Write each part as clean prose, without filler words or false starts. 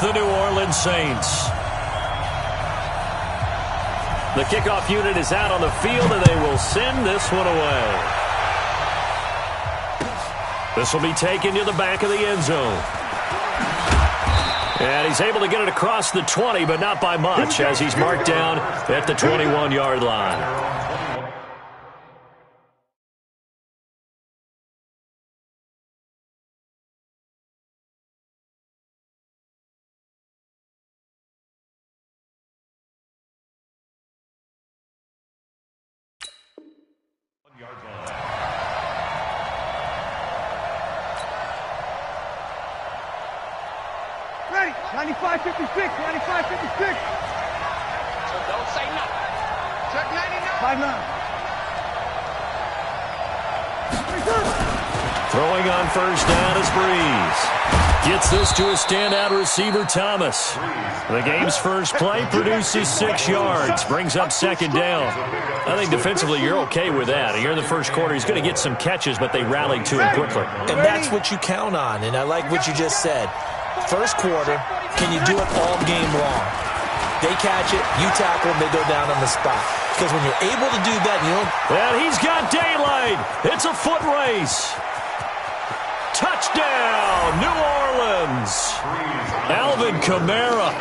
the New Orleans Saints. The kickoff unit is out on the field, and they will send this one away. This will be taken to the back of the end zone. And he's able to get it across the 20, but not by much, as he's marked down at the 21-yard line. Ready, 95-56, 95-56. So don't say nothing. Check 99. 5-9. Throwing on first down is Breeze. Gets this to a standout receiver, Thomas. The game's first play produces 6 yards, brings up second down. I think defensively you're okay with that. Here in the first quarter, he's going to get some catches, but they rallied to him quickly. And that's what you count on, and I like what you just said. First quarter, can you do it all game long? They catch it, you tackle them, they go down on the spot. Because when you're able to do that, you know. And he's got daylight. It's a foot race. Touchdown, New Orleans. Alvin Kamara,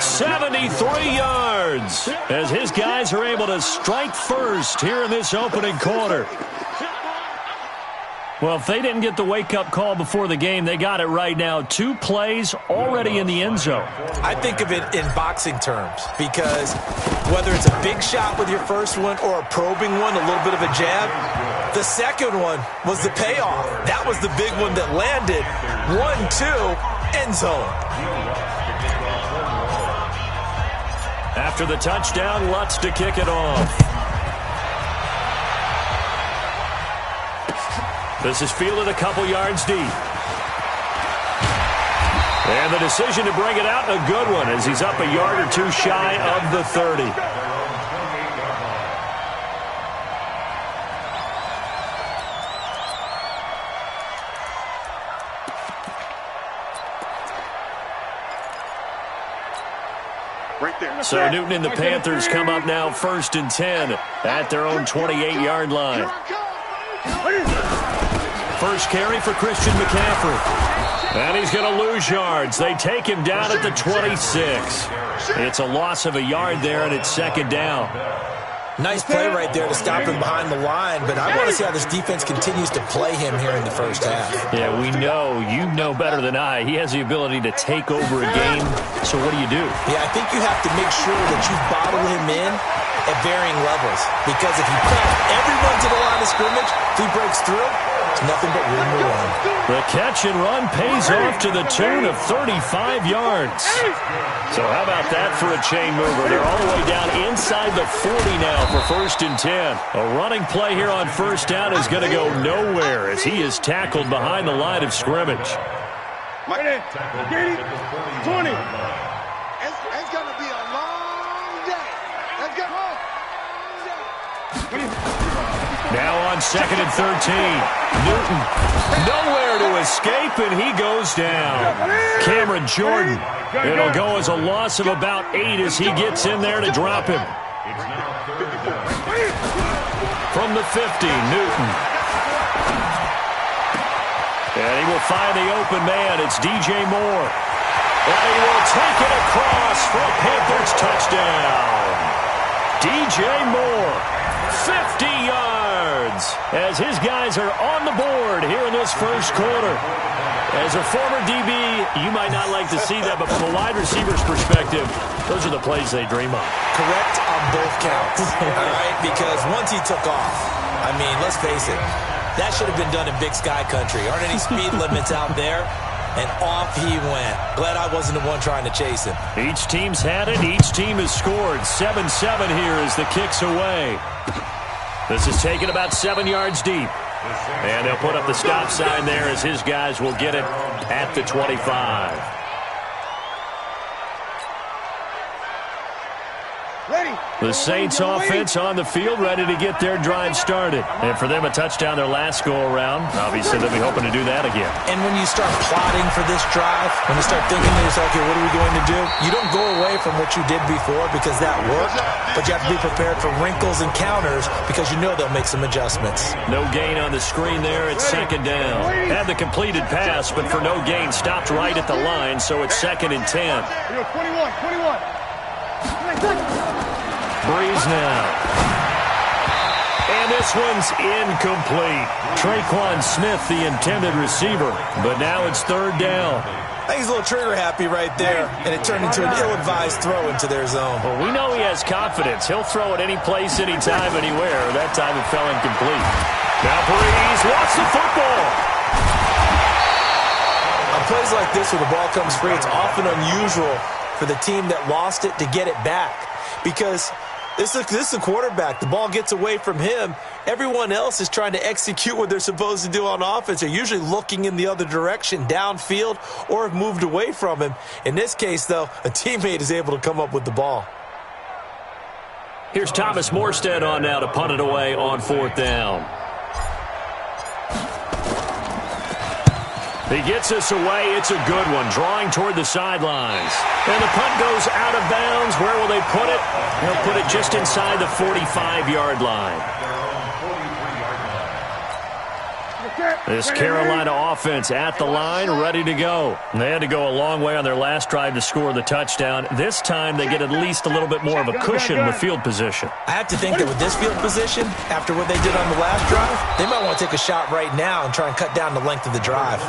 73 yards, as his guys are able to strike first here in this opening quarter. Well, if they didn't get the wake-up call before the game, they got it right now. 2 plays already in the end zone. I think of it in boxing terms, because whether it's a big shot with your first one or a probing one, a little bit of a jab, the second one was the payoff. That was the big one that landed. 1-2, end zone. After the touchdown, Lutz to kick it off. This is fielded a couple yards deep. And the decision to bring it out, a good one, as he's up a yard or 2 shy of the 30. Right there. So Newton and the Panthers come up now 1st and 10 at their own 28-yard line. First carry for Christian McCaffrey. And he's going to lose yards. They take him down at the 26. It's a loss of a yard there, and it's second down. Nice play right there to stop him behind the line, but I want to see how this defense continues to play him here in the first half. Yeah, we know. You know better than I. He has the ability to take over a game. So what do you do? Yeah, I think you have to make sure that you bottle him in at varying levels, because if you pass everyone to the line of scrimmage, if he breaks through, it's nothing but room to run. The catch and run pays off to the tune of 35 yards. So how about that for a chain mover? They're all the way down inside the 40 now for 1st and 10. A running play here on first down is going to go nowhere as he is tackled behind the line of scrimmage. 20. It's going to be a long day. Let's go home. Now on 2nd and 13. Newton nowhere to escape, and he goes down. Cameron Jordan. It'll go as a loss of about 8 as he gets in there to drop him. From the 50, Newton. And he will find the open man. It's DJ Moore. And he will take it across for a Panthers touchdown. DJ Moore, 50 yards, as his guys are on the board here in this first quarter. As a former DB, you might not like to see that, but from a wide receiver's perspective, those are the plays they dream of. Correct on both counts, all right? Because once he took off, I mean, let's face it, that should have been done in Big Sky Country. Aren't any speed limits out there? And off he went. Glad I wasn't the one trying to chase him. Each team's had it. Each team has scored. 7-7 here as the kick's away. This is taken about 7 yards deep. And they'll put up the stop sign there as his guys will get it at the 25. The Saints offense on the field, ready to get their drive started. And for them, a touchdown their last go-around. Obviously, they'll be hoping to do that again. And when you start plotting for this drive, when you start thinking to yourself, okay, what are we going to do? You don't go away from what you did before because that worked, but you have to be prepared for wrinkles and counters because you know they'll make some adjustments. No gain on the screen there. It's second down. Had the completed pass, but for no gain, stopped right at the line, so it's 2nd and 10. 21. Breeze now. And this one's incomplete. Traquan Smith, the intended receiver, but now it's 3rd down. I think he's a little trigger happy right there, and it turned into an ill-advised throw into their zone. Well, we know he has confidence. He'll throw it any place, anytime, anywhere. That time it fell incomplete. Now Breeze wants the football. On plays like this where the ball comes free, it's often unusual for the team that lost it to get it back because this is a quarterback. The ball gets away from him. Everyone else is trying to execute what they're supposed to do on offense. They're usually looking in the other direction, downfield, or have moved away from him. In this case, though, a teammate is able to come up with the ball. Here's Thomas Morstead on now to punt it away on 4th down. He gets us away. It's a good one, drawing toward the sidelines. And the punt goes out of bounds. Where will they put it? They'll put it just inside the 45-yard line. This Carolina offense at the line, ready to go. They had to go a long way on their last drive to score the touchdown. This time they get at least a little bit more of a cushion with field position. I have to think that with this field position, after what they did on the last drive, they might want to take a shot right now and try and cut down the length of the drive.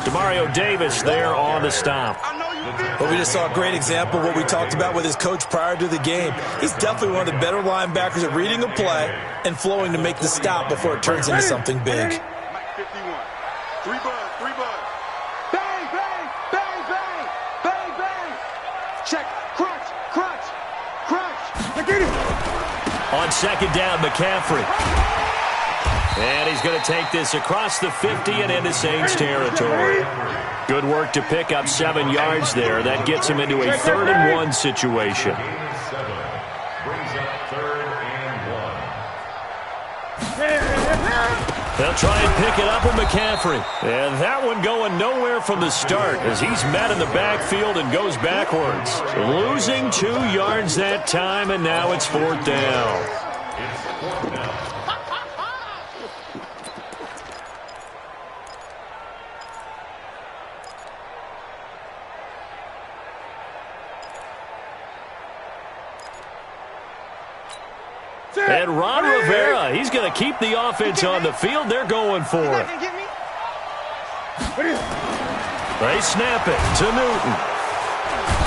Demario Davis there on the stop. But we just saw a great example of what we talked about with his coach prior to the game. He's definitely one of the better linebackers at reading a play and flowing to make the stop before it turns into something big. 51. 3 buzz. Bang, bang, bang, bang, bang, bang. Check, crunch. On 2nd down, McCaffrey. And he's going to take this across the 50 and into Saints territory. Good work to pick up 7 yards there. That gets him into a 3rd and 1 situation. They'll try and pick it up with McCaffrey. And that one going nowhere from the start as he's met in the backfield and goes backwards. Losing 2 yards that time, and now it's 4th down. And Ron Rivera, he's going to keep the offense on the field. They're going for it. They snap it to Newton.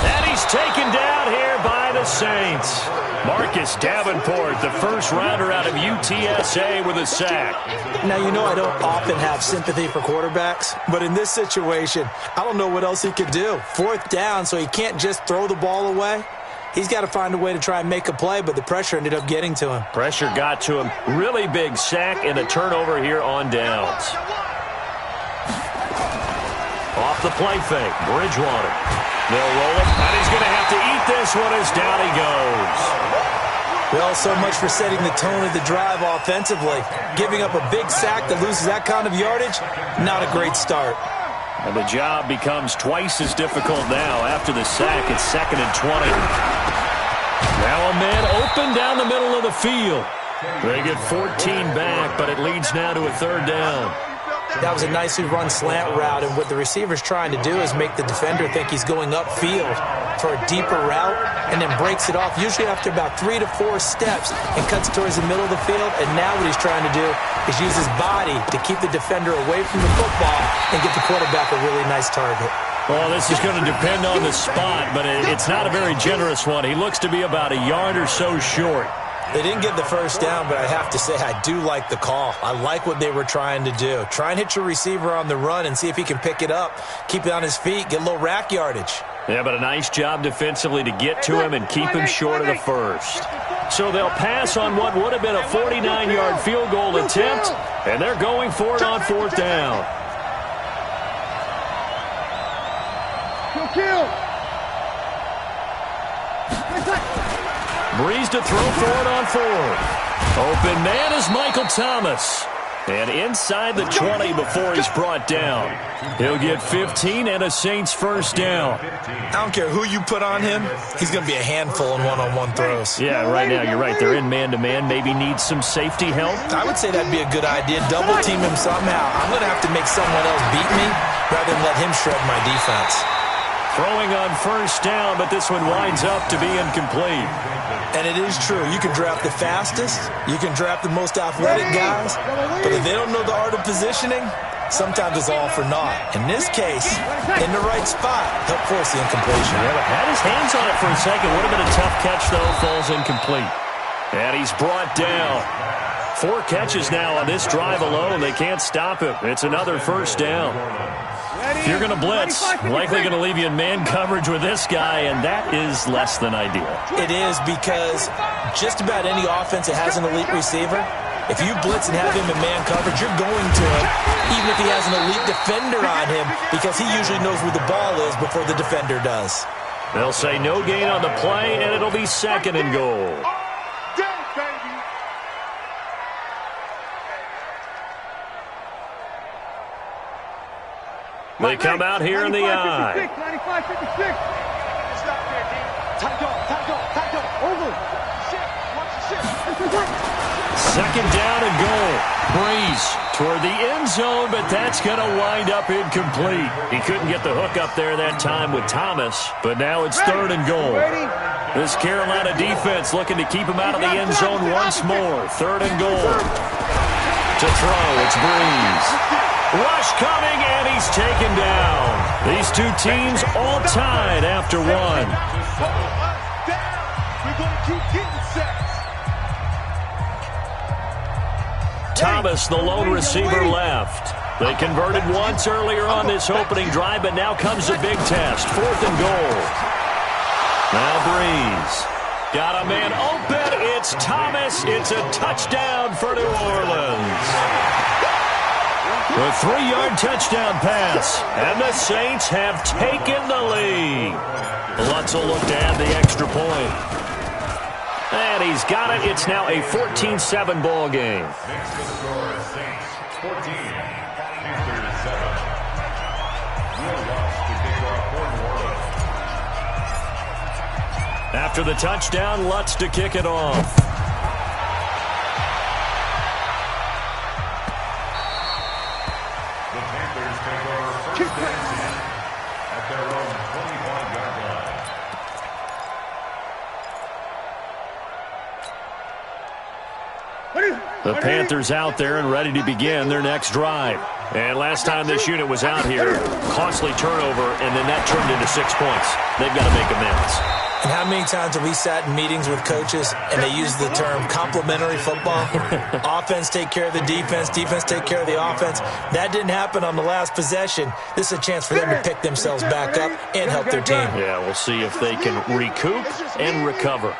And he's taken down here by the Saints. Marcus Davenport, the first rounder out of UTSA with a sack. Now, you know I don't often have sympathy for quarterbacks, but in this situation, I don't know what else he could do. 4th down, so he can't just throw the ball away. He's got to find a way to try and make a play, but the pressure ended up getting to him. Pressure got to him. Really big sack and a turnover here on downs. Off the play fake, Bridgewater. They'll roll it, and he's going to have to eat this one as down he goes. Well, so much for setting the tone of the drive offensively. Giving up a big sack that loses that kind of yardage, not a great start. And the job becomes twice as difficult now after the sack. It's 2nd and 20. Now a man open down the middle of the field. They get 14 back, but it leads now to a 3rd down. That was a nicely run slant route, and what the receiver's trying to do is make the defender think he's going upfield for a deeper route and then breaks it off, usually after about 3 to 4 steps, and cuts towards the middle of the field. And now what he's trying to do is use his body to keep the defender away from the football and get the quarterback a really nice target. Well, this is going to depend on the spot, but it's not a very generous one. He looks to be about a yard or so short. They didn't get the first down, but I have to say I do like the call. I like what they were trying to do. Try and hit your receiver on the run and see if he can pick it up, keep it on his feet, get a little rack yardage. Yeah, but a nice job defensively to get to him and keep him short of the first. So they'll pass on what would have been a 49-yard field goal attempt, and they're going for it on 4th down. Breeze to throw for it on fourth. Open man is Michael Thomas. And inside the 20 before he's brought down. He'll get 15 and a Saints first down. I don't care who you put on him. He's going to be a handful in one-on-one throws. Yeah, right now you're right. They're in man-to-man. Maybe needs some safety help. I would say that'd be a good idea. Double team him somehow. I'm going to have to make someone else beat me rather than let him shred my defense. Throwing on first down, but this one winds up to be incomplete. And it is true. You can draft the fastest. You can draft the most athletic guys. But if they don't know the art of positioning, sometimes it's all for naught. In this case, in the right spot, help force the incompletion. Yeah, but had his hands on it for a second. Would have been a tough catch, though. Falls incomplete. And he's brought down. 4 catches now on this drive alone. They can't stop him. It's another first down. If you're going to blitz, likely going to leave you in man coverage with this guy, and that is less than ideal. It is, because just about any offense that has an elite receiver, if you blitz and have him in man coverage, you're going to him, even if he has an elite defender on him, because he usually knows where the ball is before the defender does. They'll say no gain on the play, and it'll be 2nd and goal. They come out here in the eye. 95-56. Second down and goal. Breeze toward the end zone, but that's going to wind up incomplete. He couldn't get the hook up there that time with Thomas, but now it's 3rd and goal. This Carolina defense looking to keep him out of the end zone once more. 3rd and goal. To throw, it's Breeze. Rush coming, and he's taken down. These two teams all tied after one. Thomas, the lone receiver, left. They converted once earlier on this opening drive, but now comes a big test. 4th and goal. Now Breeze. Got a man open. It's Thomas. It's a touchdown for New Orleans. A 3-yard touchdown pass, and the Saints have taken the lead. Lutz will look to add the extra point. And he's got it. It's now a 14-7 ball game. After the touchdown, Lutz to kick it off. The Panthers out there and ready to begin their next drive. And last time this unit was out here, costly turnover, and then that turned into 6 points. They've got to make amends. And how many times have we sat in meetings with coaches and they use the term complementary football? Offense take care of the defense, defense take care of the offense. That didn't happen on the last possession. This is a chance for them to pick themselves back up and help their team. Yeah, we'll see if they can recoup and recover.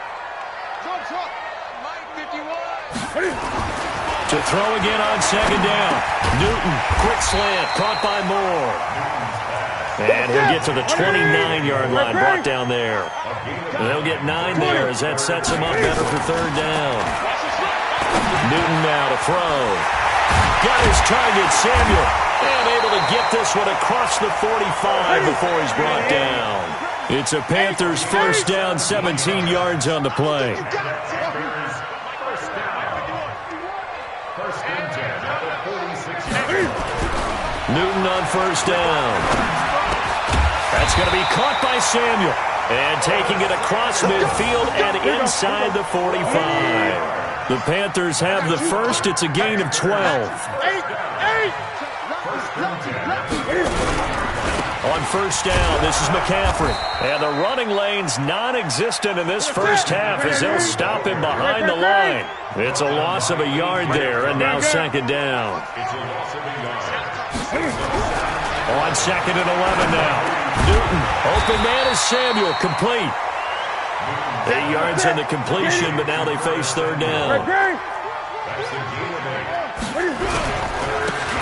To throw again on 2nd down. Newton, quick slant, caught by Moore. And he'll get to the 29-yard line, brought down there. And they'll get 9 there as that sets him up better for 3rd down. Newton now to throw. Got his target, Samuel. And able to get this one across the 45 before he's brought down. It's a Panthers first down, 17 yards on the play. Newton on first down. That's going to be caught by Samuel. And taking it across midfield and inside the 45. The Panthers have the first. It's a gain of 12. On first down, this is McCaffrey. And the running lane's non-existent in this first half as they'll stop him behind the line. It's a loss of a yard there, and now 2nd down. On 2nd and 11 now. Newton, open man is Samuel, complete. 8 yards on the completion, but now they face 3rd down.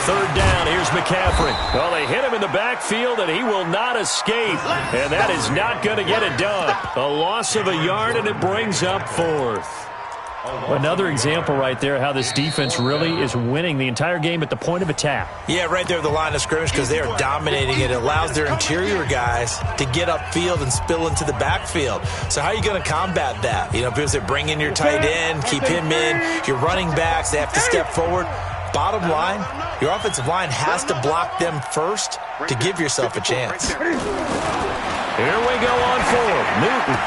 Third down, here's McCaffrey. Well, they hit him in the backfield, and he will not escape. And that is not going to get it done. A loss of a yard, and it brings up fourth. Another example right there how this defense really is winning the entire game at the point of attack. Yeah, right there at the line of scrimmage because they are dominating it. It allows their interior guys to get upfield and spill into the backfield. So how are you going to combat that? You know, because they bring in your tight end, keep him in, your running backs, they have to step forward. Bottom line, your offensive line has to block them first to give yourself a chance. Here we go on fourth. Newton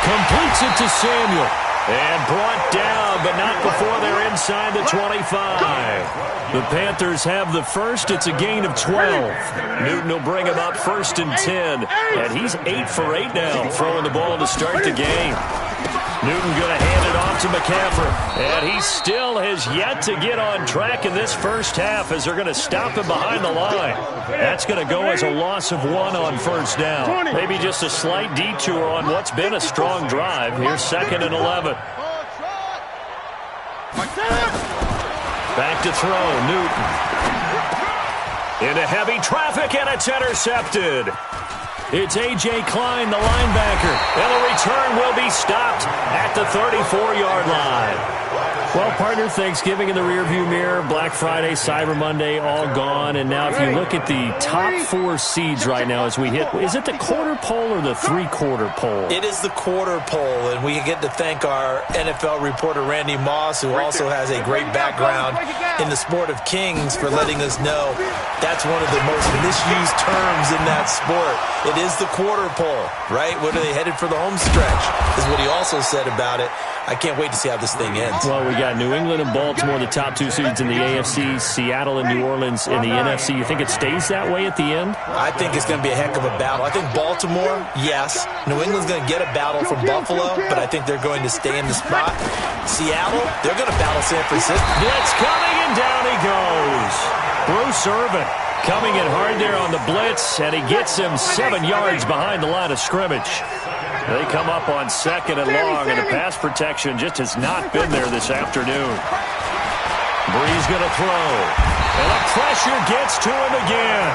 completes it to Samuel. And brought down, but not before they're inside the 25. The Panthers have the first. It's a gain of 12. Newton will bring him up first and 10. And he's 8 for 8 now, throwing the ball to start the game. Newton going to hand it off to McCaffrey. And he still has yet to get on track in this first half as they're going to stop him behind the line. That's going to go as a loss of 1 on first down. Maybe just a slight detour on what's been a strong drive. Here's 2nd and 11. Back to throw, Newton. Into heavy traffic, and it's intercepted. It's A.J. Klein, the linebacker, and the return will be stopped at the 34-yard line. Well, partner, Thanksgiving in the rearview mirror, Black Friday, Cyber Monday, all gone. And now if you look at the top 4 seeds right now as we hit, is it the quarter pole or the three-quarter pole? It is the quarter pole, and we get to thank our NFL reporter, Randy Moss, who also has a great background in the sport of kings, for letting us know that's one of the most misused terms in that sport. It is the quarter pole, right? What are they headed for the home stretch, is what he also said about it. I can't wait to see how this thing ends. Well, we got New England and Baltimore, the top 2 seeds in the AFC, Seattle and New Orleans in the NFC. You think it stays that way at the end? I think it's going to be a heck of a battle. I think Baltimore, yes. New England's going to get a battle from Buffalo, but I think they're going to stay in the spot. Seattle, they're going to battle San Francisco. Blitz coming, and down he goes. Bruce Irvin coming in hard there on the blitz, and he gets him 7 yards behind the line of scrimmage. They come up on 2nd and long, and the pass protection just has not been there this afternoon. Brees going to throw, and the pressure gets to him again.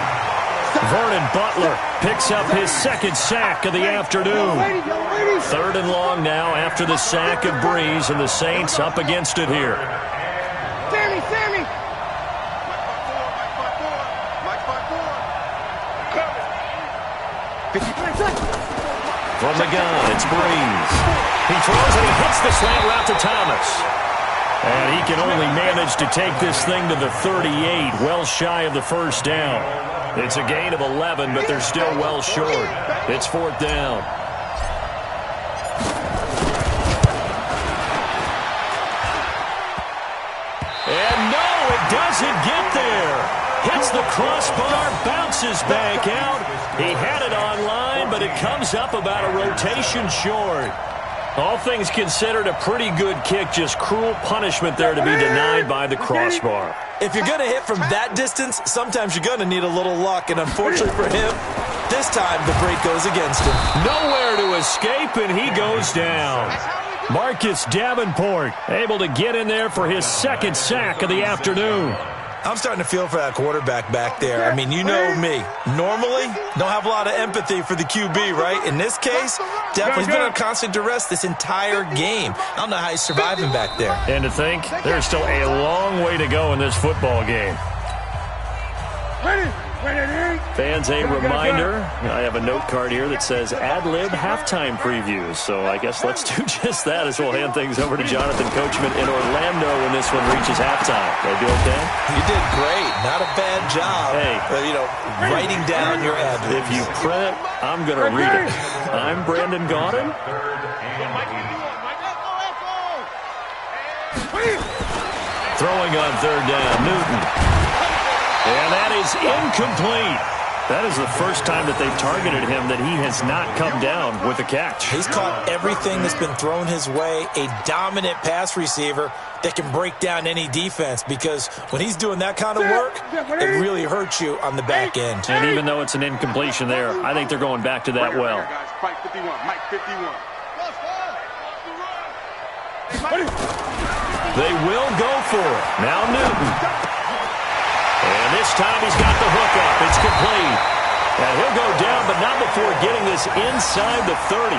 Vernon Butler picks up his 2nd sack of the afternoon. 3rd and long now after the sack of Brees, and the Saints up against it here. Sammy! From the gun, it's Brees. He throws and he hits the slant route to Thomas. And he can only manage to take this thing to the 38, well shy of the first down. It's a gain of 11, but they're still well short. It's 4th down. And no, it doesn't get there. Hits the crossbar, bounces back out. He had it online, but it comes up about a rotation short. All things considered, a pretty good kick, just cruel punishment there to be denied by the crossbar. If you're going to hit from that distance, sometimes you're going to need a little luck, and unfortunately for him, this time the break goes against him. Nowhere to escape, and he goes down. Marcus Davenport able to get in there for his 2nd sack of the afternoon. I'm starting to feel for that quarterback back there. I mean, you know me. Normally, don't have a lot of empathy for the QB, right? In this case, definitely he's been under constant duress this entire game. I don't know how he's surviving back there. And to think, there's still a long way to go in this football game. Fans, a reminder, I have a note card here that says ad-lib halftime previews. So I guess let's do just that as we'll hand things over to Jonathan Coachman in Orlando when this one reaches halftime. Will I be okay? You did great. Not a bad job. Hey. Writing down your ad-libs. If you print it, I'm going to read it. I'm Brandon Gaudin. Throwing on 3rd down, Newton. And that is incomplete. That is the first time that they've targeted him that he has not come down with a catch. He's caught everything that's been thrown his way. A dominant pass receiver that can break down any defense, because when he's doing that kind of work, it really hurts you on the back end. And even though it's an incompletion there, I think they're going back to that well. They will go for it. Now Newton. This time he's got the hook up. It's complete. And he'll go down, but not before getting this inside the 30.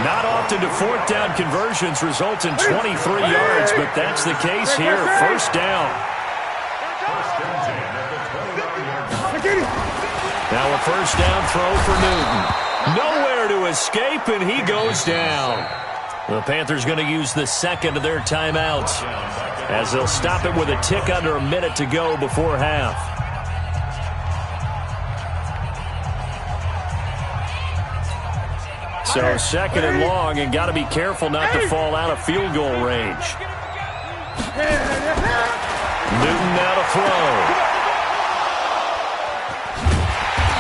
Not often do fourth down conversions result in 23 yards, but that's the case here. First down. Now a first down throw for Newton. Nowhere to escape, and he goes down. The Panthers going to use the second of their timeouts as they'll stop it with a tick under a minute to go before half. So second and long, and got to be careful not to fall out of field goal range. Newton now to throw.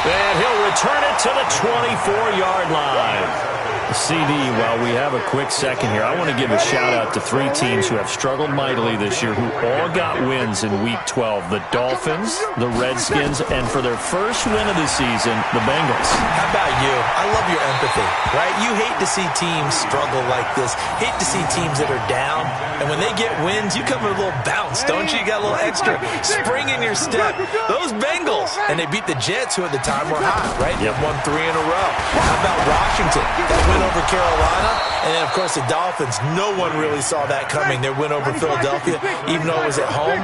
And he'll return it to the 24-yard line. CD, while we have a quick second here, I want to give a shout-out to three teams who have struggled mightily this year who all got wins in Week 12. The Dolphins, the Redskins, and for their first win of the season, the Bengals. How about you? I love your empathy, right? You hate to see teams struggle like this. Hate to see teams that are down. And when they get wins, you come with a little bounce, don't you? You got a little extra spring in your step. Those Bengals, and they beat the Jets, who at the time were hot, right? Yep. They won 3 in a row. How about Washington? That win over Carolina, and then, of course, the Dolphins. No one really saw that coming. Their win over Philadelphia, even though it was at home.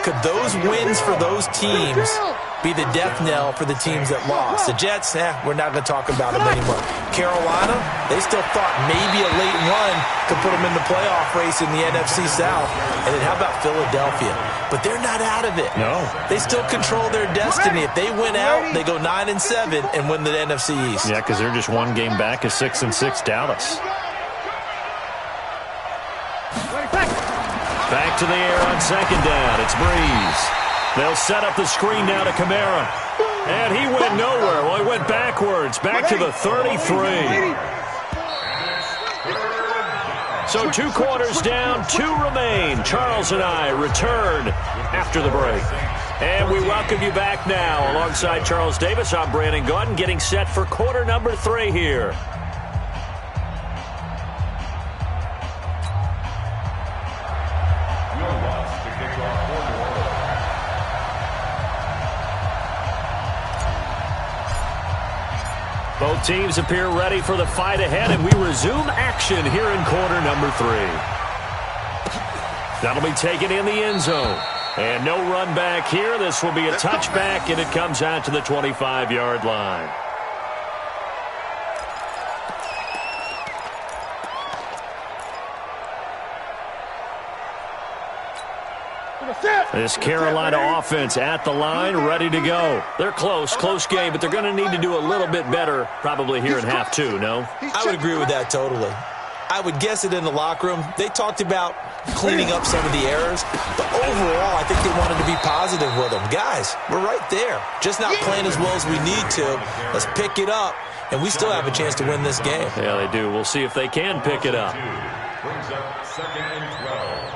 Could those wins for those teams be the death knell for the teams that lost? The Jets, we're not going to talk about them anymore. Carolina, they still thought maybe a late run could put them in the playoff race in the NFC South. And then how about Philadelphia? But they're not out of it. No. They still control their destiny. If they win out, they go 9-7 and win the NFC East. Yeah, because they're just one game back of 6-6 Dallas. Back to the air on second down. It's Breeze. They'll set up the screen now to Kamara. And he went nowhere. Well, he went backwards. Back to the 33. So 2 quarters down, 2 remain. Charles and I return after the break. And we welcome you back now. Alongside Charles Davis, I'm Brandon Gaudin, getting set for quarter number 3 here. Both teams appear ready for the fight ahead, and we resume action here in quarter number 3. That'll be taken in the end zone. And no run back here. This will be a touchback, and it comes out to the 25-yard line. This Carolina offense at the line, ready to go. They're close game, but they're going to need to do a little bit better probably here in half 2, no? I would agree with that totally. I would guess it in the locker room. They talked about cleaning up some of the errors, but overall, I think they wanted to be positive with them. Guys, we're right there. Just not playing as well as we need to. Let's pick it up, and we still have a chance to win this game. Yeah, they do. We'll see if they can pick it up. Brings up 2nd and 12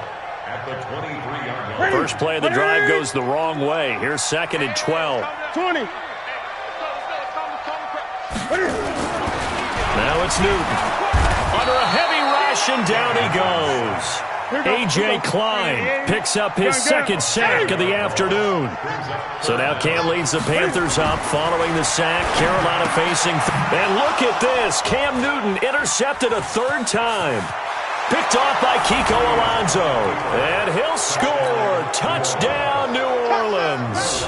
at the 23-yard line. First play of the drive goes the wrong way. Here's 2nd and 12. 20. Now it's Newton. Under a heavy rush, and down he goes. A.J. Klein picks up his second sack of the afternoon. So now Cam leads the Panthers up following the sack. Carolina facing. And look at this. Cam Newton intercepted a 3rd time. Picked off by Kiko Alonso. And he'll score. Touchdown, New Orleans.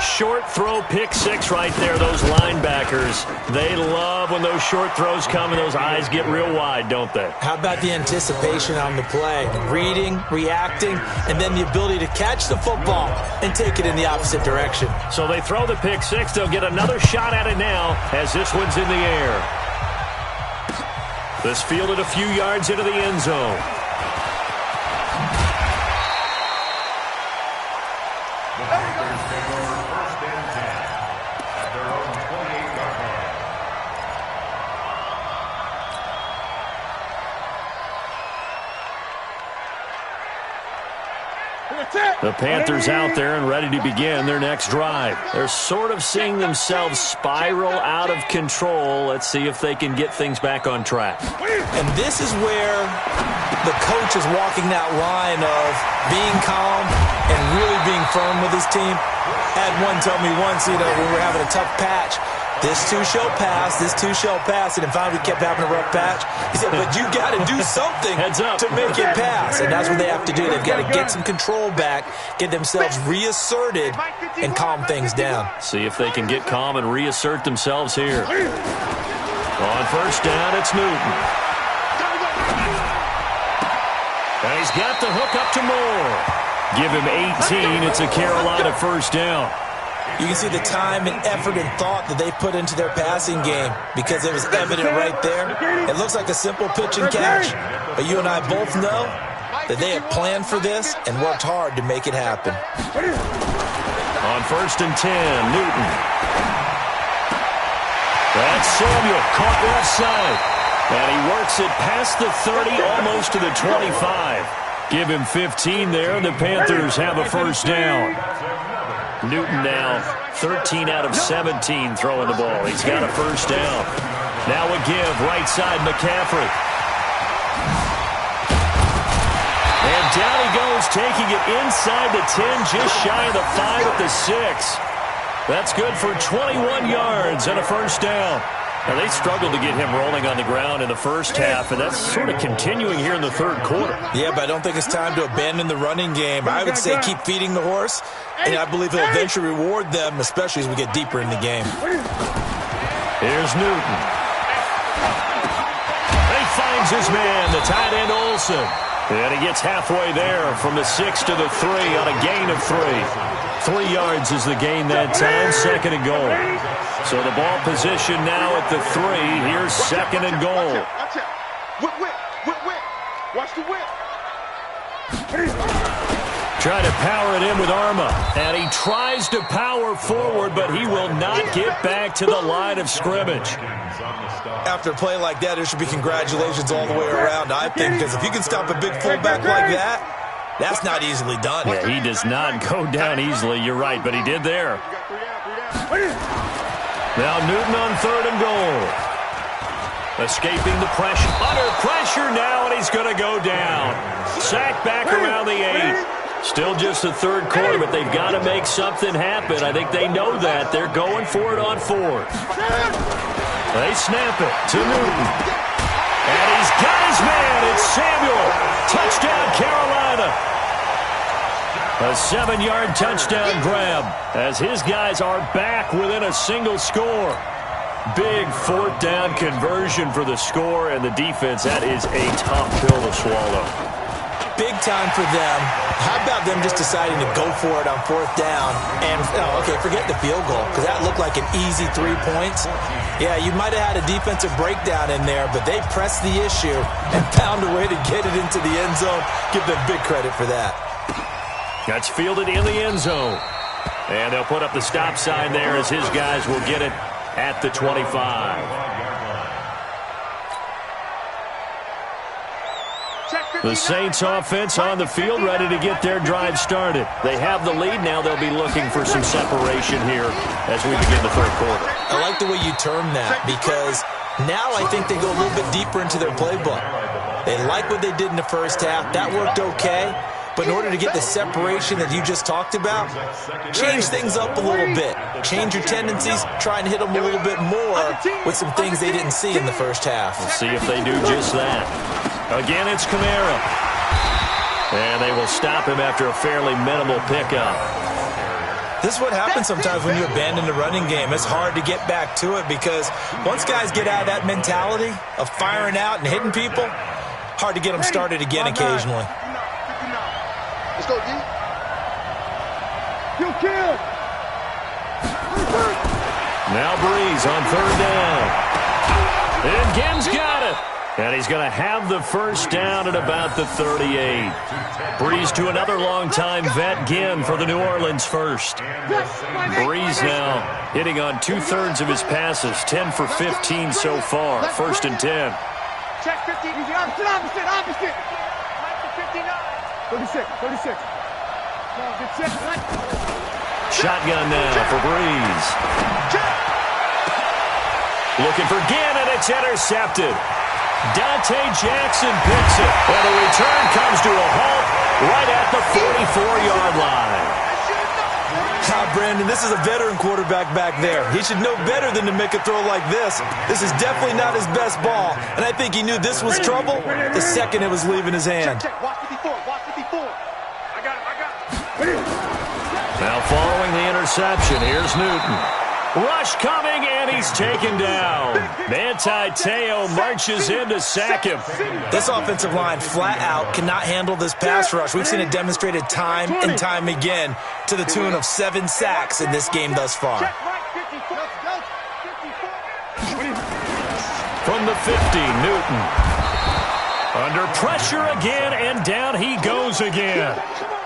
Short throw, pick 6 right there. Those linebackers, they love when those short throws come and those eyes get real wide, don't they? How about the anticipation on the play? Reading, reacting, and then the ability to catch the football and take it in the opposite direction. So they throw the pick 6. They'll get another shot at it now as this one's in the air. This fielded a few yards into the end zone. That's it. The Panthers out there and ready to begin their next drive. They're sort of seeing themselves spiral out of control. Let's see if they can get things back on track. And this is where the coach is walking that line of being calm and really being firm with his team. Had one tell me once, when we were having a tough patch, this too shall pass, this too shall pass. And finally we kept having a rough patch. He said, but you got to do something to make it pass. And that's what they have to do. They've got to get some control back, get themselves reasserted, and calm things down. See if they can get calm and reassert themselves here. On first down, it's Newton. And he's got the hook up to Moore. Give him 18. It's a Carolina first down. You can see the time and effort and thought that they put into their passing game because it was evident right there. It looks like a simple pitch and catch, but you and I both know that they have planned for this and worked hard to make it happen. On first and 10, Newton. That's Samuel, caught left side. And he works it past the 30, almost to the 25. Give him 15 there, and the Panthers have a first down. Newton now 13 out of 17 throwing the ball. He's got a first down. Now a give, right side, McCaffrey. And down he goes, taking it inside the 10, just shy of the 5 at the 6. That's good for 21 yards and a first down. Now, they struggled to get him rolling on the ground in the first half, and that's sort of continuing here in the third quarter. Yeah, but I don't think it's time to abandon the running game. I would say keep feeding the horse, and I believe he'll eventually reward them, especially as we get deeper in the game. Here's Newton. He finds his man, the tight end Olsen. And he gets halfway there from the 6 to the 3 on a gain of 3. 3 yards is the gain that time, second and goal. So the ball position now at the 3. Here's second and goal. Watch the whip. Try to power it in with Arma. And he tries to power forward, but he will not get back to the line of scrimmage. After a play like that, there should be congratulations all the way around, I think, because if you can stop a big fullback like that, that's not easily done. Yeah, he does not go down easily. You're right, but he did there. Now Newton on third and goal. Escaping the pressure. Under pressure now, and he's going to go down. Sacked back around the 8. Still just the third quarter, but they've got to make something happen. I think they know that. They're going for it on fourth. They snap it to Newton. And he's got his man. It's Samuel. Touchdown, Carolina. A 7-yard touchdown grab as his guys are back within a single score. Big fourth down conversion for the score, and the defense, that is a tough pill to swallow. Big time for them. How about them just deciding to go for it on fourth down? And, forget the field goal, because that looked like an easy 3 points. Yeah, you might have had a defensive breakdown in there, but they pressed the issue and found a way to get it into the end zone. Give them big credit for that. That's fielded in the end zone. And they'll put up the stop sign there as his guys will get it at the 25. The Saints offense on the field, ready to get their drive started. They have the lead. Now they'll be looking for some separation here as we begin the third quarter. I like the way you term that, because now I think they go a little bit deeper into their playbook. They like what they did in the first half. That worked okay. But in order to get the separation that you just talked about, change things up a little bit. Change your tendencies, try and hit them a little bit more with some things they didn't see in the first half. We'll see if they do just that. Again, it's Kamara. And they will stop him after a fairly minimal pickup. This is what happens sometimes when you abandon the running game. It's hard to get back to it because once guys get out of that mentality of firing out and hitting people, hard to get them started again occasionally. Let's go, D. Kill. Now Breeze on third down. And Gim's got it. And he's going to have the first down at about the 38. Breeze to another long-time vet, Ginn, for the New Orleans first. Breeze now hitting on 2/3 of his passes, 10 for 15 so far, first and 10. Check 15. Opposite. 59. 36. Shotgun now for Breeze. Looking for Gannon, it's intercepted. Dante Jackson picks it, and the return comes to a halt right at the 44-yard line. Brandon, this is a veteran quarterback back there. He should know better than to make a throw like this. This is definitely not his best ball, and I think he knew this was trouble the second it was leaving his hand. Watch it before. I got him. Now following the interception, here's Newton. Rush coming, and he's taken down. Manti Te'o marches in to sack him. This offensive line flat out cannot handle this pass rush. We've seen it demonstrated time and time again to the tune of 7 sacks in this game thus far. From the 50, Newton. Under pressure again, and down he goes again.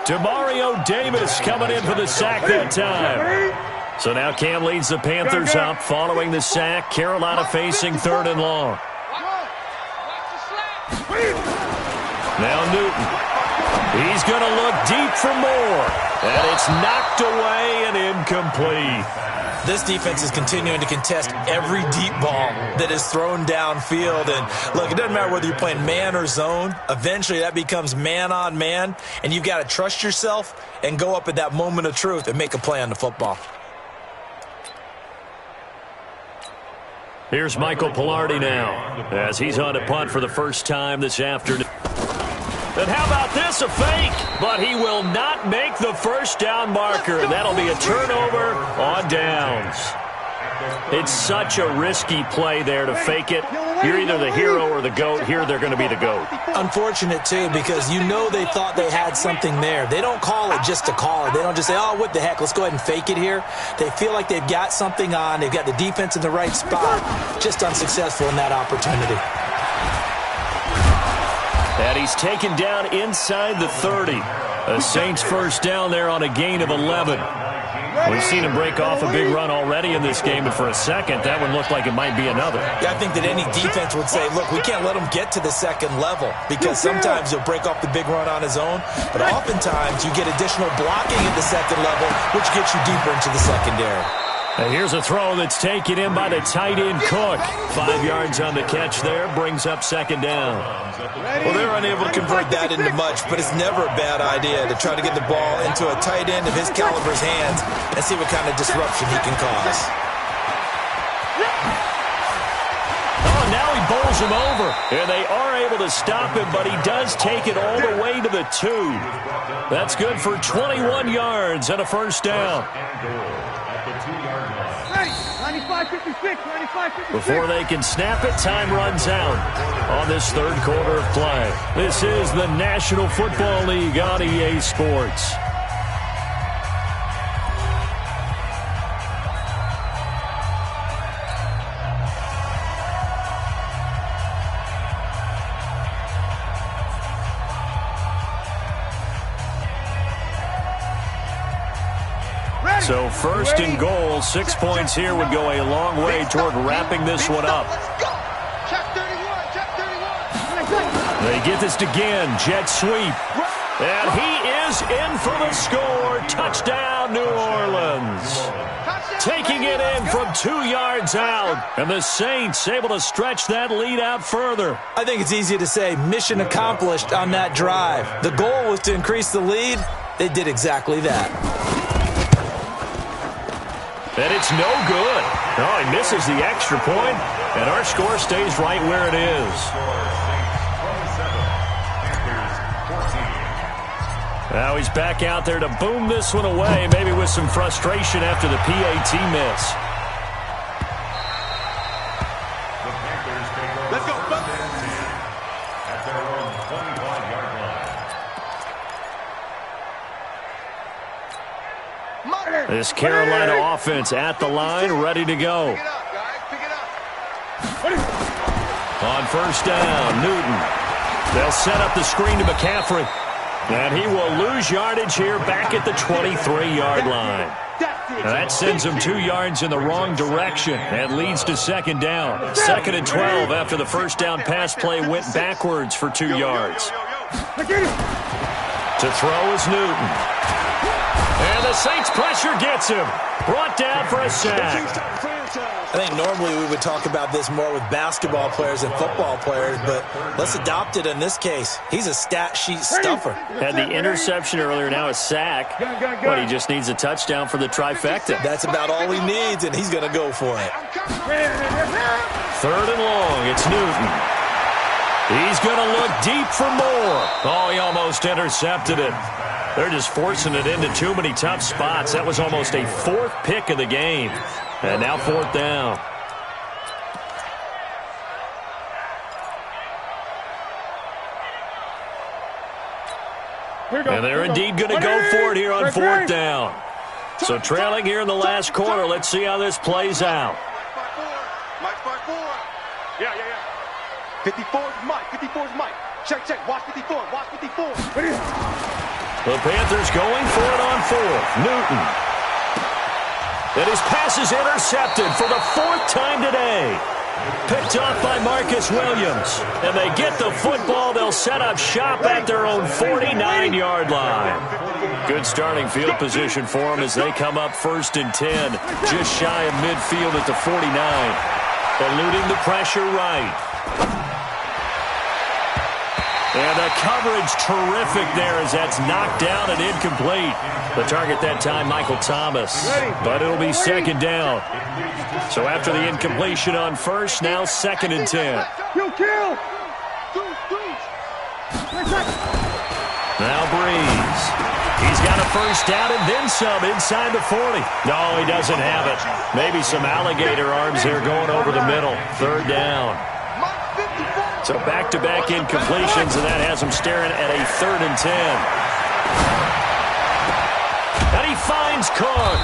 Demario Davis coming in for the sack that time. So now Cam leads the Panthers up following the sack. Carolina facing 3rd and long. Now Newton. He's going to look deep for more. And it's knocked away and incomplete. This defense is continuing to contest every deep ball that is thrown downfield. And look, it doesn't matter whether you're playing man or zone. Eventually that becomes man on man. And you've got to trust yourself and go up at that moment of truth and make a play on the football. Here's Michael Pilardi now as he's on a punt for the first time this afternoon. And how about this, a fake? But he will not make the first down marker. And that'll be a turnover on downs. It's such a risky play there to fake it. You're either the hero or the GOAT. Here they're going to be the GOAT. Unfortunate, too, because you know they thought they had something there. They don't call it just to call it. They don't just say, oh, what the heck, let's go ahead and fake it here. They feel like they've got something on. They've got the defense in the right spot. Just unsuccessful in that opportunity. And he's taken down inside the 30. The Saints first down there on a gain of 11. We've seen him break off a big run already in this game, but for a second, that one looked like it might be another. Yeah, I think that any defense would say, look, we can't let him get to the second level because sometimes he'll break off the big run on his own, but oftentimes you get additional blocking at the second level, which gets you deeper into the secondary. And here's a throw that's taken in by the tight end Cook. 5 yards on the catch there, brings up second down. Well, they're unable to convert that into much, but it's never a bad idea to try to get the ball into a tight end of his caliber's hands and see what kind of disruption he can cause. Oh, now he bowls him over, and they are able to stop him, but he does take it all the way to the 2. That's good for 21 yards and a first down. 95-56. Before they can snap it, time runs out on this third quarter of play. This is the National Football League on EA Sports. So first and goal, 6 points here would go a long way toward wrapping this one up. Check 31, check 31. They get this again, jet sweep. And he is in for the score. Touchdown, New Orleans. Taking it in from 2 yards out. And the Saints able to stretch that lead out further. I think it's easy to say mission accomplished on that drive. The goal was to increase the lead. They did exactly that. And it's no good. Oh, he misses the extra point, and our score stays right where it is. Now he's back out there to boom this one away, maybe with some frustration after the PAT miss. Let's go. At their own 25-yard line. This Carolina offense at the line, ready to go. Pick it up, guys. Pick it up. On first down, Newton. They'll set up the screen to McCaffrey. And he will lose yardage here back at the 23-yard line. That sends him 2 yards in the wrong direction and leads to second down. 2nd and 12 after the first down pass play went backwards for 2 yards. To throw is Newton. And the Saints pressure gets him. Brought down for a sack. I think normally we would talk about this more with basketball players and football players, but let's adopt it in this case. He's a stat sheet stuffer. Had the interception earlier, now a sack. But he just needs a touchdown for the trifecta. That's about all he needs, and he's going to go for it. 3rd and long, it's Newton. He's going to look deep for more. Oh, he almost intercepted it. They're just forcing it into too many tough spots. That was almost a 4th pick of the game. And now 4th down. And they're indeed going to go for it here on 4th down. So trailing here in the last quarter. Let's see how this plays out. Mike, 5-4. Yeah. 54's Mike. 54's Mike. Check. Watch 54. Watch 54. The Panthers going for it on 4th. Newton. And his pass is intercepted for the 4th time today. Picked off by Marcus Williams. And they get the football. They'll set up shop at their own 49-yard line. Good starting field position for them as they come up 1st and 10. Just shy of midfield at the 49. Eluding the pressure right. And the coverage terrific there as that's knocked down and incomplete. The target that time, Michael Thomas. But it'll be 2nd down. So after the incompletion on 1st, now 2nd and 10. Now Breeze. He's got a 1st down and then some inside the 40. No, he doesn't have it. Maybe some alligator arms there going over the middle. 3rd down. So back-to-back incompletions, and that has him staring at a 3rd and 10. And he finds Cook.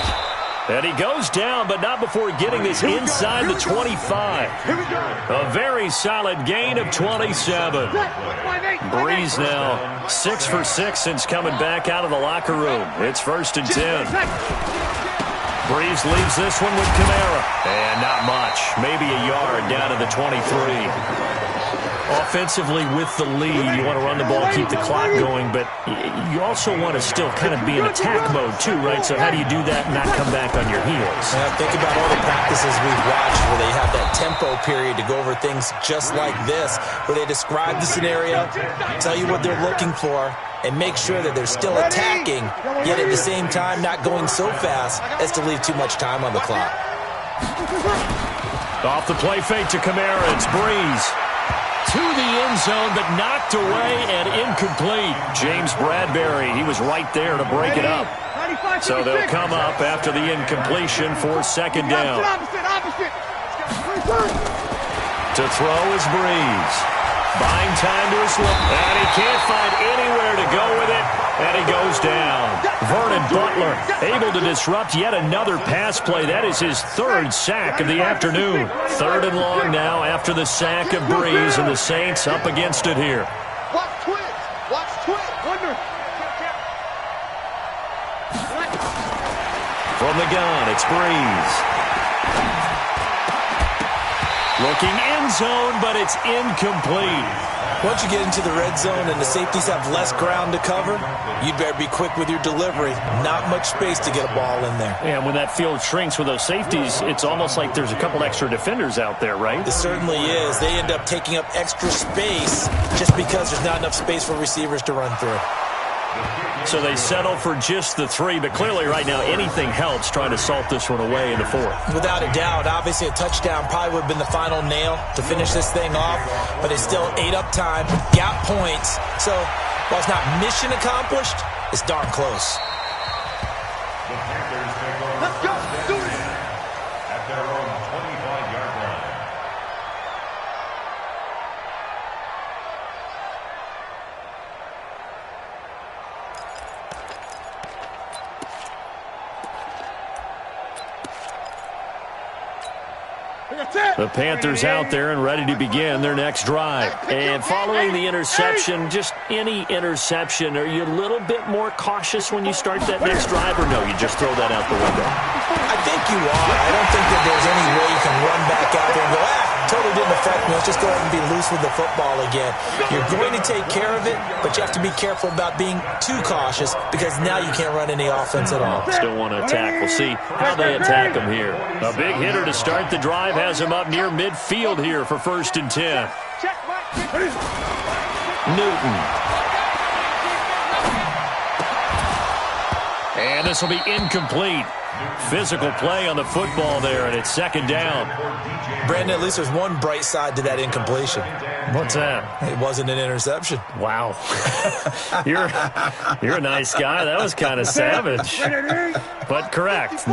And he goes down, but not before getting this inside the 25. A very solid gain of 27. Breeze now 6 for 6 since coming back out of the locker room. It's 1st and 10. Breeze leaves this one with Kamara. And not much. Maybe a yard down to the 23. Offensively with the lead, you want to run the ball, keep the clock going, but you also want to still kind of be in attack mode too, right? So how do you do that and not come back on your heels? Think about all the practices we've watched where they have that tempo period to go over things just like this, where they describe the scenario, tell you what they're looking for, and make sure that they're still attacking, yet at the same time not going so fast as to leave too much time on the clock. Off the play fake to Kamara, it's Breeze. To the end zone, but knocked away and incomplete. James Bradbury, he was right there to break it up. So they'll come up after the incompletion for 2nd down. To throw is Breeze. Buying time to his left, and he can't find anywhere to go with it, and he goes down. Vernon Butler able to disrupt yet another pass play. That is his 3rd sack of the afternoon. 3rd and long now after the sack of Breeze, and the Saints up against it here. Watch twins. Watch twins. From the gun, it's Breeze. Looking end zone, but it's incomplete. Once you get into the red zone and the safeties have less ground to cover, you'd better be quick with your delivery. Not much space to get a ball in there. And when that field shrinks with those safeties, it's almost like there's a couple extra defenders out there, right? It certainly is. They end up taking up extra space just because there's not enough space for receivers to run through. So they settle for just the 3, but clearly right now anything helps trying to salt this one away in the 4th. Without a doubt. Obviously a touchdown probably would have been the final nail to finish this thing off, but it's still 8 up time, gap points. So while it's not mission accomplished, it's darn close. Let's go. Do it. At their own 25-yard line. The Panthers out there and ready to begin their next drive. And following the interception, just any interception, are you a little bit more cautious when you start that next drive, or no, you just throw that out the window? I think you are. I don't think that there's any way you can run back out there and go, totally didn't affect me. let's just go ahead and be loose with the football again. You're going to take care of it, but you have to be careful about being too cautious because now you can't run any offense at all. Still want to attack. We'll see how they attack him here. A big hitter to start the drive has him up near midfield here for 1st and 10. Newton. And this will be incomplete. Physical play on the football there, and it's 2nd down. Brandon, at least there's one bright side to that incompletion. What's that? It wasn't an interception. Wow. You're a nice guy. That was kind of savage. But correct.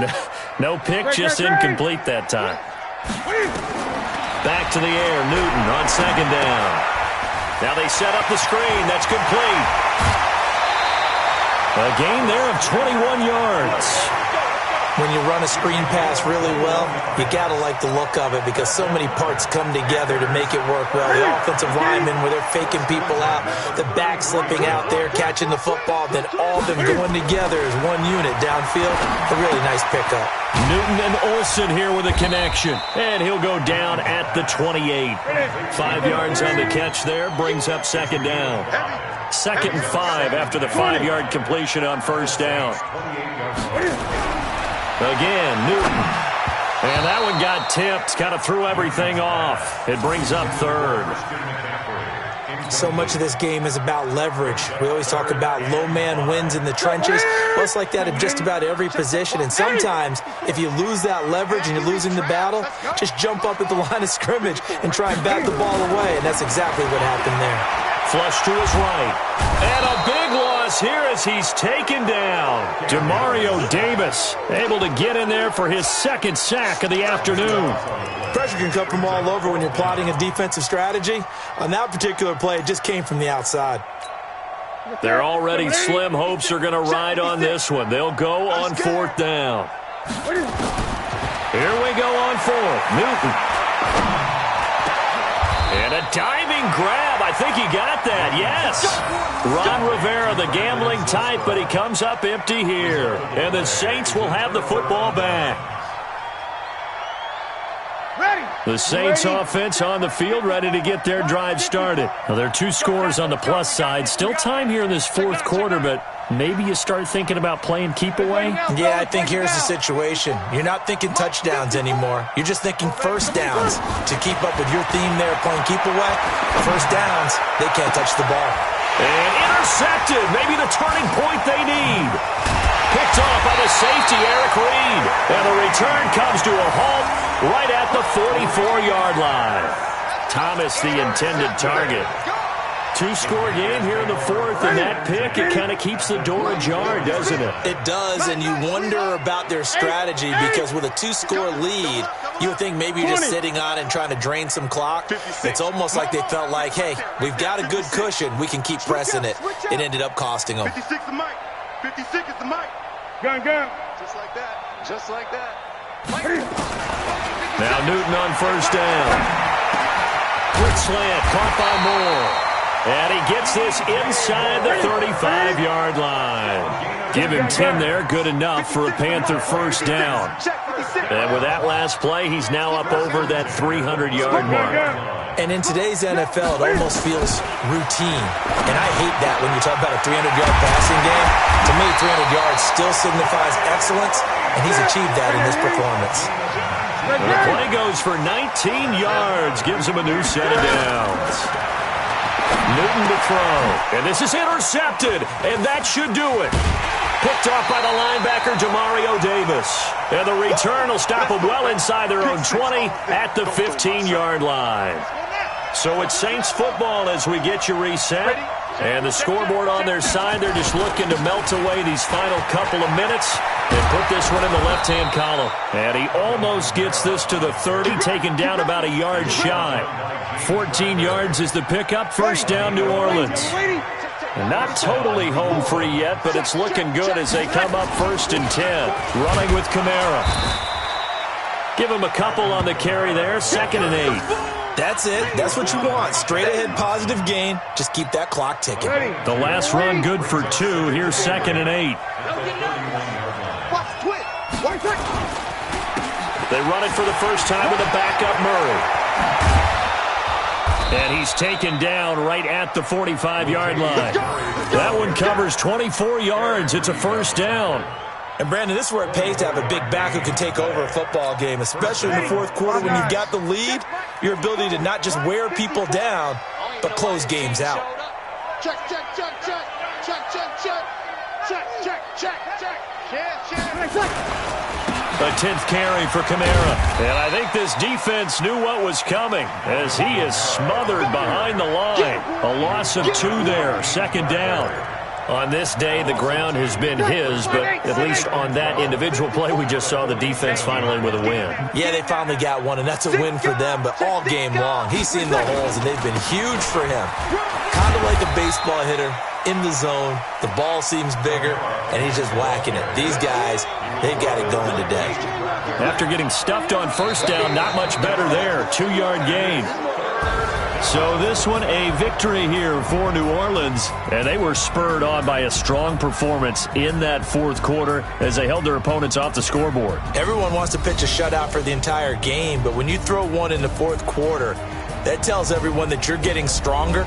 No pick, just incomplete that time. Back to the air. Newton on 2nd down. Now they set up the screen. That's complete. A gain there of 21 yards. When you run a screen pass really well, you got to like the look of it because so many parts come together to make it work well. The offensive linemen where they're faking people out, the back slipping out there, catching the football, then all of them going together as one unit downfield. A really nice pickup. Newton and Olsen here with a connection, and he'll go down at the 28. 5 yards on the catch there, brings up 2nd down. 2nd and 5 after the 5-yard completion on 1st down. Again, Newton. And that one got tipped, kind of threw everything off. It brings up 3rd. So much of this game is about leverage. We always talk about low man wins in the trenches. Well, it's like that in just about every position. And sometimes, if you lose that leverage and you're losing the battle, just jump up at the line of scrimmage and try and bat the ball away. And that's exactly what happened there. Flush to his right. And a big loss here as he's taken down. Demario Davis able to get in there for his 2nd sack of the afternoon. Pressure can come from all over when you're plotting a defensive strategy. On that particular play, it just came from the outside. Their already slim hopes are going to ride on this one. They'll go on 4th down. Here we go on 4th. Newton. And a diving grab. I think he got that. Yes. Ron Rivera, the gambling type, but he comes up empty here. And the Saints will have the football back. The Saints offense on the field, ready to get their drive started. Well, there are 2 scores on the plus side. Still time here in this 4th quarter, but maybe you start thinking about playing keep away? Yeah, I think here's the situation. You're not thinking touchdowns anymore. You're just thinking 1st downs. To keep up with your theme there, playing keep away, 1st downs, they can't touch the ball. And intercepted. Maybe the turning point they need. Picked off by the safety, Eric Reed. And the return comes to a halt right at the 44-yard line. Thomas, the intended target. 2-score game here in the 4th, and that pick, it kind of keeps the door ajar, doesn't it? It does, and you wonder about their strategy because with a 2-score lead, you would think maybe you're just sitting on it and trying to drain some clock. It's almost like they felt like, hey, we've got a good cushion. We can keep pressing it. It ended up costing them. 56 is Mike. 56 is the Mike. Gun. Just like that. Just like that. Now Newton on 1st down. Quick slant, caught by Moore. And he gets this inside the 35-yard line. Give him 10 there, good enough for a Panther 1st down. And with that last play, he's now up over that 300-yard mark. And in today's NFL, it almost feels routine. And I hate that when you talk about a 300-yard passing game. To me, 300 yards still signifies excellence, and he's achieved that in this performance. The play goes for 19 yards, gives him a new set of downs. Newton to throw, and this is intercepted, and that should do it. Picked off by the linebacker, Demario Davis. And the return will stop them well inside their own 20 at the 15-yard line. So it's Saints football as we get you reset. And the scoreboard on their side, they're just looking to melt away these final couple of minutes and put this one in the left-hand column. And he almost gets this to the 30, taken down about a yard shy. 14 yards is the pickup, 1st down New Orleans. And not totally home free yet, but it's looking good as they come up 1st and 10. Running with Kamara. Give him a couple on the carry there, 2nd and 8. That's it. That's what you want. Straight ahead positive gain. Just keep that clock ticking. The last run good for 2. Here's 2nd and 8. They run it for the first time with a backup Murray. And he's taken down right at the 45-yard line. That one covers 24 yards. It's a first down. And, Brandon, this is where it pays to have a big back who can take over a football game, especially in the fourth quarter when you've got the lead, your ability to not just wear people down, but close games out. Check, check, check, check, check, check, check, check, check, check, check, check. A 10th carry for Kamara. And I think this defense knew what was coming as he is smothered behind the line. A loss of 2 there, second down. On this day, the ground has been his, but at least on that individual play, we just saw the defense finally with a win. Yeah, they finally got one, and that's a win for them, but all game long, he's seen the holes, and they've been huge for him. Kind of like a baseball hitter in the zone. The ball seems bigger, and he's just whacking it. These guys, they've got it going today. After getting stuffed on first down, not much better there. 2-yard gain. So this one a victory here for New Orleans, and they were spurred on by a strong performance in that fourth quarter as they held their opponents off the scoreboard. Everyone wants to pitch a shutout for the entire game, but when you throw one in the fourth quarter, that tells everyone that you're getting stronger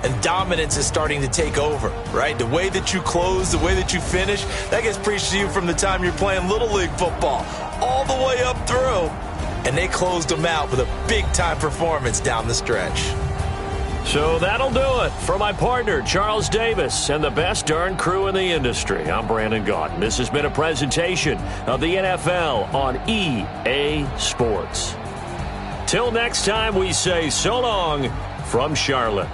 and dominance is starting to take over, right? The way that you close, the way that you finish, that gets preached to you from the time you're playing Little League football all the way up through. And they closed them out with a big-time performance down the stretch. So that'll do it for my partner, Charles Davis, and the best darn crew in the industry. I'm Brandon Gaudin. This has been a presentation of the NFL on EA Sports. Till next time, we say so long from Charlotte.